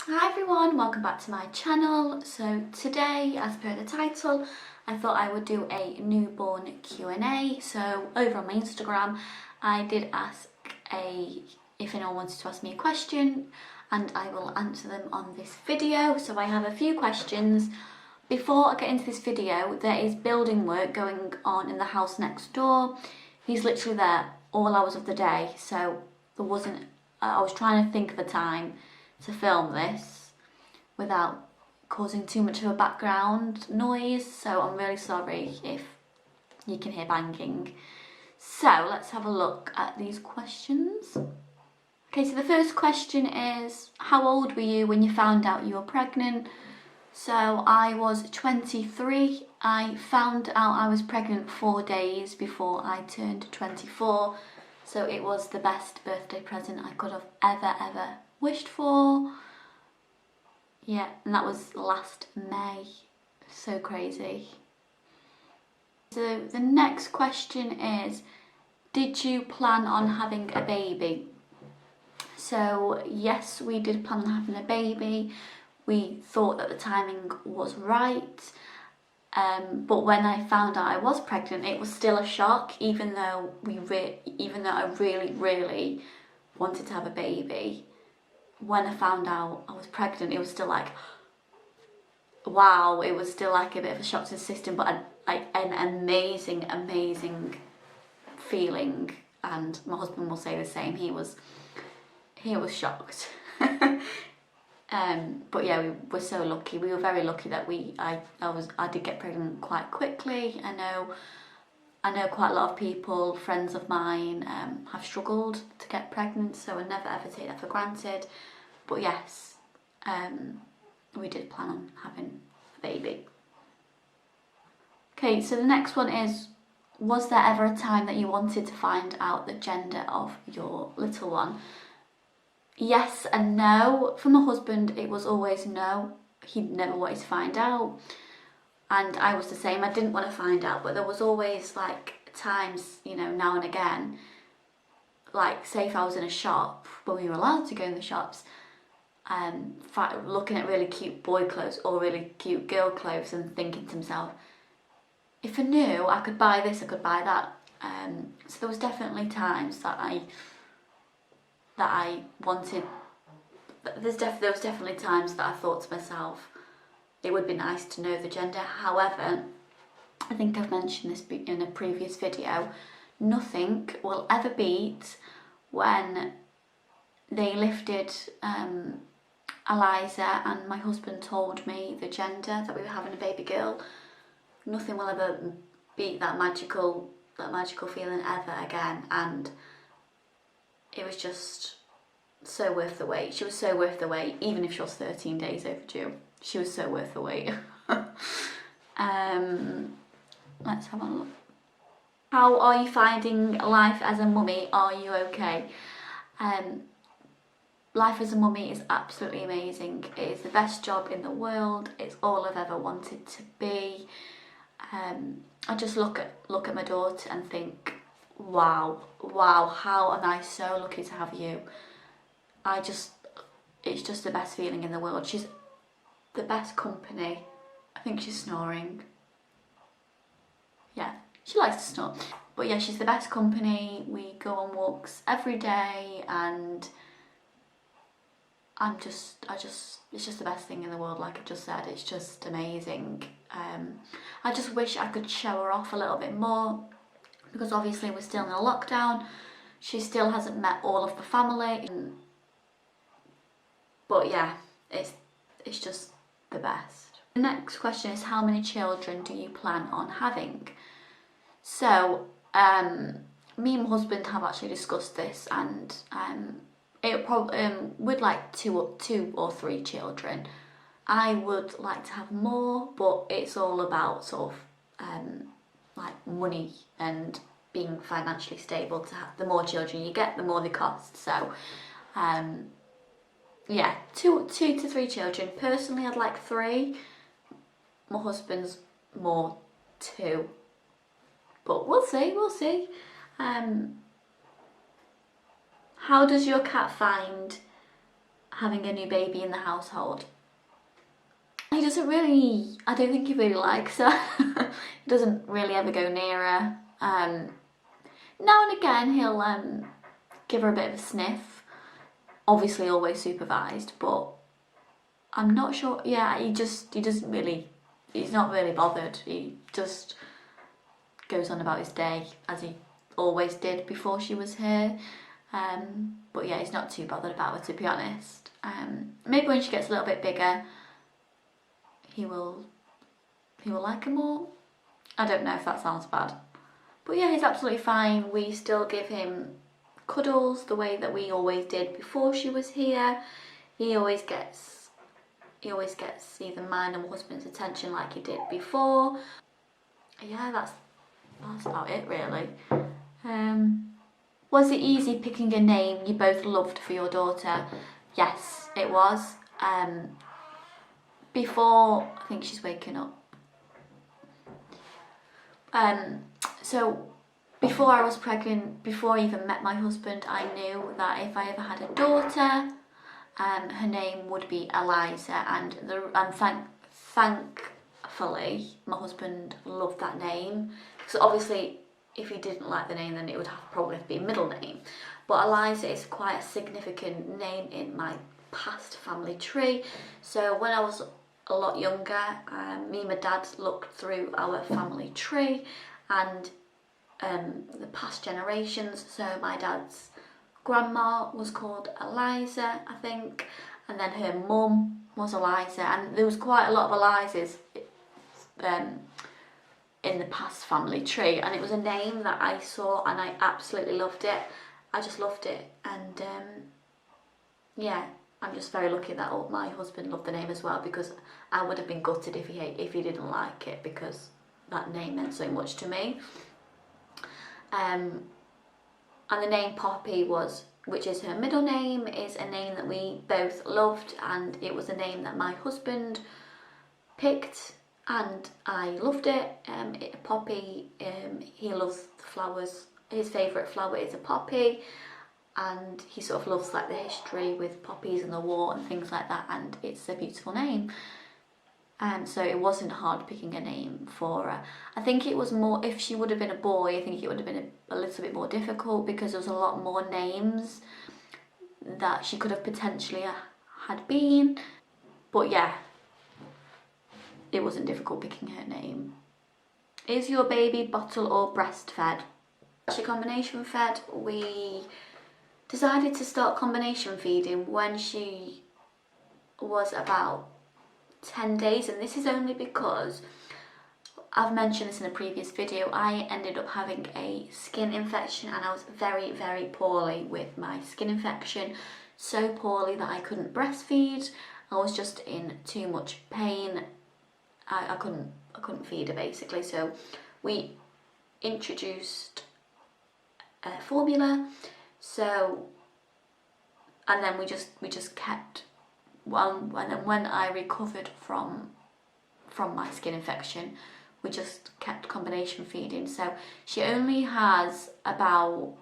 Hi everyone, welcome back to my channel. So today, as per the title, I thought I would do a newborn Q&A. So over on my Instagram, I did ask if anyone wanted to ask me a question, and I will answer them on this video. So I have a few questions. Before I get into this video, there is building work going on in the house next door. He's literally there all hours of the day, so there wasn't, I was trying to think of a time to film this without causing too much of a background noise, so I'm really sorry if you can hear banging. So let's have a look at these questions. Okay, so the first question is, how old were you when you found out you were pregnant? So I was 23. I found out I was pregnant 4 days before I turned 24. So it was the best birthday present I could have ever wished for. Yeah, and that was last May. So crazy. So the next question is, did you plan on having a baby? So yes, we did plan on having a baby. We thought that the timing was right. But when I found out I was pregnant, it was still a shock, even though I really wanted to have a baby. When I found out I was pregnant, it was still like, wow, it was still like a bit of a shock to the system, but an amazing feeling. And my husband will say the same. He was shocked. But yeah, we were so lucky. We were very lucky that I did get pregnant quite quickly. I know quite a lot of people, friends of mine, have struggled to get pregnant, so I never ever take that for granted. But yes, we did plan on having a baby. Okay, so the next one is, was there ever a time that you wanted to find out the gender of your little one? Yes and no. For my husband, it was always no. He never wanted to find out. And I was the same. I didn't want to find out, but there was always like times, now and again, like say if I was in a shop, when we were allowed to go in the shops, looking at really cute boy clothes or really cute girl clothes and thinking to myself, if I knew I could buy this, I could buy that. So there was definitely times that I wanted, there was definitely times that I thought to myself, it would be nice to know the gender. However, I think I've mentioned this in a previous video, nothing will ever beat when they lifted Eliza and my husband told me the gender, that we were having a baby girl. Nothing will ever beat that magical feeling ever again, and it was just so worth the wait. She was so worth the wait, even if she was 13 days overdue. She was so worth the wait. Let's have a look. How are you finding life as a mummy? Are you okay? Life as a mummy is absolutely amazing. It is the best job in the world. It's all I've ever wanted to be. I just look at my daughter and think, wow, how am I so lucky to have you. It's just the best feeling in the world. She's the best company. I think she's snoring. Yeah, she likes to snore. But yeah, she's the best company. We go on walks every day, and it's just the best thing in the world. Like I just said, it's just amazing. I just wish I could show her off a little bit more, because obviously we're still in a lockdown. She still hasn't met all of the family. But yeah, it's just the best. The next question is, how many children do you plan on having? So, me and my husband have actually discussed this, and it probably we'd like two or three children. I would like to have more, but it's all about sort of like money and being financially stable. To have, the more children you get, the more they cost. So, yeah, two to three children. Personally, I'd like 3. My husband's more 2, but we'll see. How does your cat find having a new baby in the household. He doesn't really, I don't think he really likes her. He doesn't really ever go near her. Now and again he'll give her a bit of a sniff. Obviously always supervised, but I'm not sure. Yeah, he doesn't really, he's not really bothered. He just goes on about his day as he always did before she was here. But yeah, he's not too bothered about her, to be honest. Maybe when she gets a little bit bigger, he will like her more. I don't know if that sounds bad. But yeah, he's absolutely fine. We still give him cuddles the way that we always did before she was here. He always gets either mine or my husband's attention like he did before. Yeah, that's about it really. Was it easy picking a name you both loved for your daughter? Yes, it was. Before, I think she's waking up. So before I was pregnant, before I even met my husband, I knew that if I ever had a daughter, her name would be Eliza, and thankfully my husband loved that name. So obviously, if he didn't like the name, then it would probably be a middle name. But Eliza is quite a significant name in my past family tree. So when I was a lot younger, me and my dad looked through our family tree and the past generations. So my dad's grandma was called Eliza, I think, and then her mum was Eliza, and there was quite a lot of Elizas in the past family tree, and it was a name that I saw and I absolutely loved it. I just loved it, and yeah, I'm just very lucky that my husband loved the name as well, because I would have been gutted if he didn't like it, because that name meant so much to me. And the name Poppy which is her middle name, is a name that we both loved, and it was a name that my husband picked, and I loved it. Poppy, he loves flowers. His favourite flower is a poppy, and he sort of loves like the history with poppies and the war and things like that, and it's a beautiful name. So it wasn't hard picking a name for her. I think it was more, if she would have been a boy, I think it would have been a little bit more difficult, because there was a lot more names that she could have potentially had been. But yeah, it wasn't difficult picking her name. Is your baby bottle or breastfed? Actually, combination fed. We decided to start combination feeding when she was about 10 days, and this is only because I've mentioned this in a previous video. I ended up having a skin infection, and I was very, very poorly with my skin infection, so poorly that I couldn't breastfeed. I was just in too much pain. I couldn't feed her basically, so we introduced formula. So, and then we just kept. And then when I recovered from my skin infection, we just kept combination feeding. So she only has 1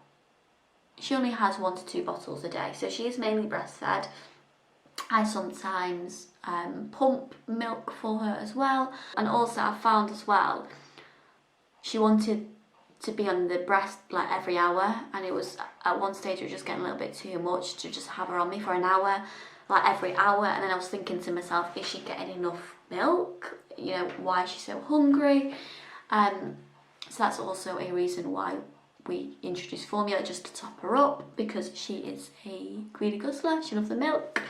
to 2 bottles a day. So she is mainly breastfed. I sometimes pump milk for her as well. And also I found as well, she wanted to be on the breast like every hour, and it was at one stage it was just getting a little bit too much to just have her on me for an hour, like every hour. And then I was thinking to myself, is she getting enough milk? You know, why is she so hungry? So that's also a reason why we introduced formula, just to top her up, because she is a greedy guzzler. She loves the milk.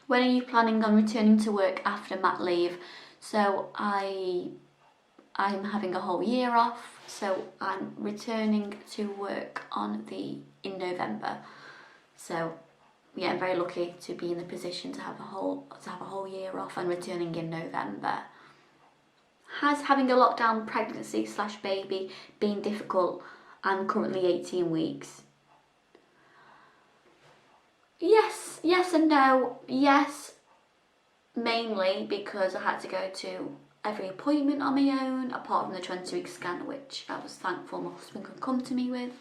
When are you planning on returning to work after mat leave? So I'm having a whole year off, so I'm returning to work in November. So yeah, I'm very lucky to be in the position to have a whole year off and returning in November. Has having a lockdown pregnancy / baby been difficult? I'm currently 18 weeks. Yes and no. Yes, mainly because I had to go to every appointment on my own, apart from the 20-week scan, which I was thankful my husband could come to me with.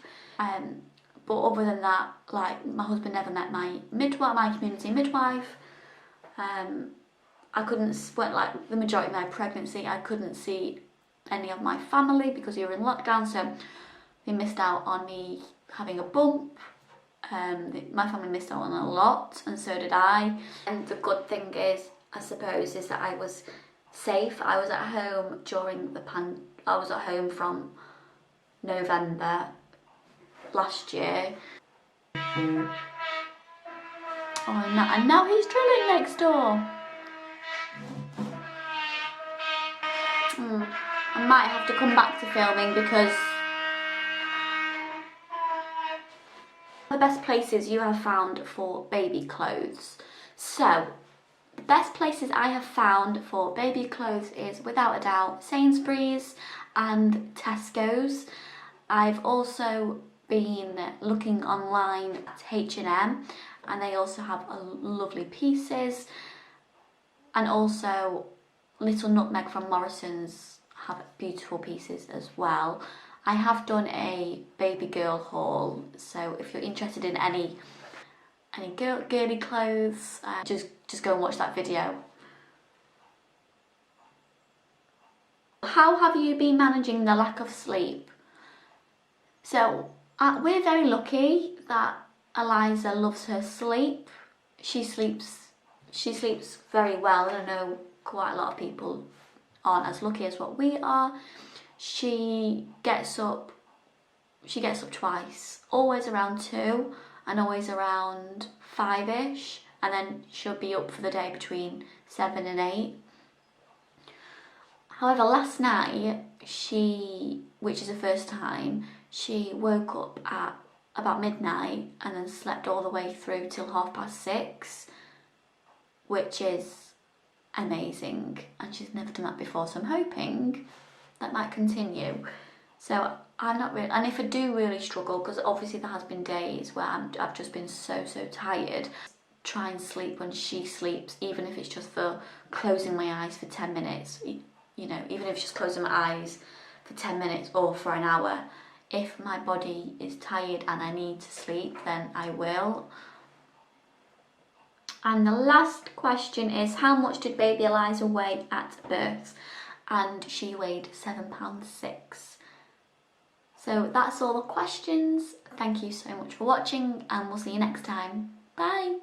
But other than that, like, my husband never met my midwife, my community midwife. I couldn't, like the majority of my pregnancy, I couldn't see any of my family because we were in lockdown, so they missed out on me having a bump. My family missed out on a lot, and so did I. And the good thing is, I suppose, is that I was safe. I was at home during I was at home from November last year. Oh, and now he's drilling next door. I might have to come back to filming because the best places you have found for baby clothes. So, the best places I have found for baby clothes is, without a doubt, Sainsbury's and Tesco's. I've also been looking online at H&M, and they also have lovely pieces. And also Little Nutmeg from Morrison's have beautiful pieces as well. I have done a baby girl haul, so if you're interested in any girly clothes, just go and watch that video. How have you been managing the lack of sleep? So we're very lucky that Eliza loves her sleep. She sleeps very well, and I know quite a lot of people aren't as lucky as what we are. She gets up twice, always around 2 and always around 5ish, and then she'll be up for the day between 7 and 8. However, last night which is the first time, she woke up at about midnight and then slept all the way through till 6:30, which is amazing, and she's never done that before, so I'm hoping that might continue. So I'm not really, and if I do really struggle, because obviously there has been days where I've just been so tired, try and sleep when she sleeps, even if it's just for closing my eyes for 10 minutes, you know, even if it's just closing my eyes for 10 minutes or for an hour. If my body is tired and I need to sleep, then I will. And the last question is, how much did baby Eliza weigh at birth? And she weighed 7.6 pounds. So that's all the questions. Thank you so much for watching, and we'll see you next time. Bye!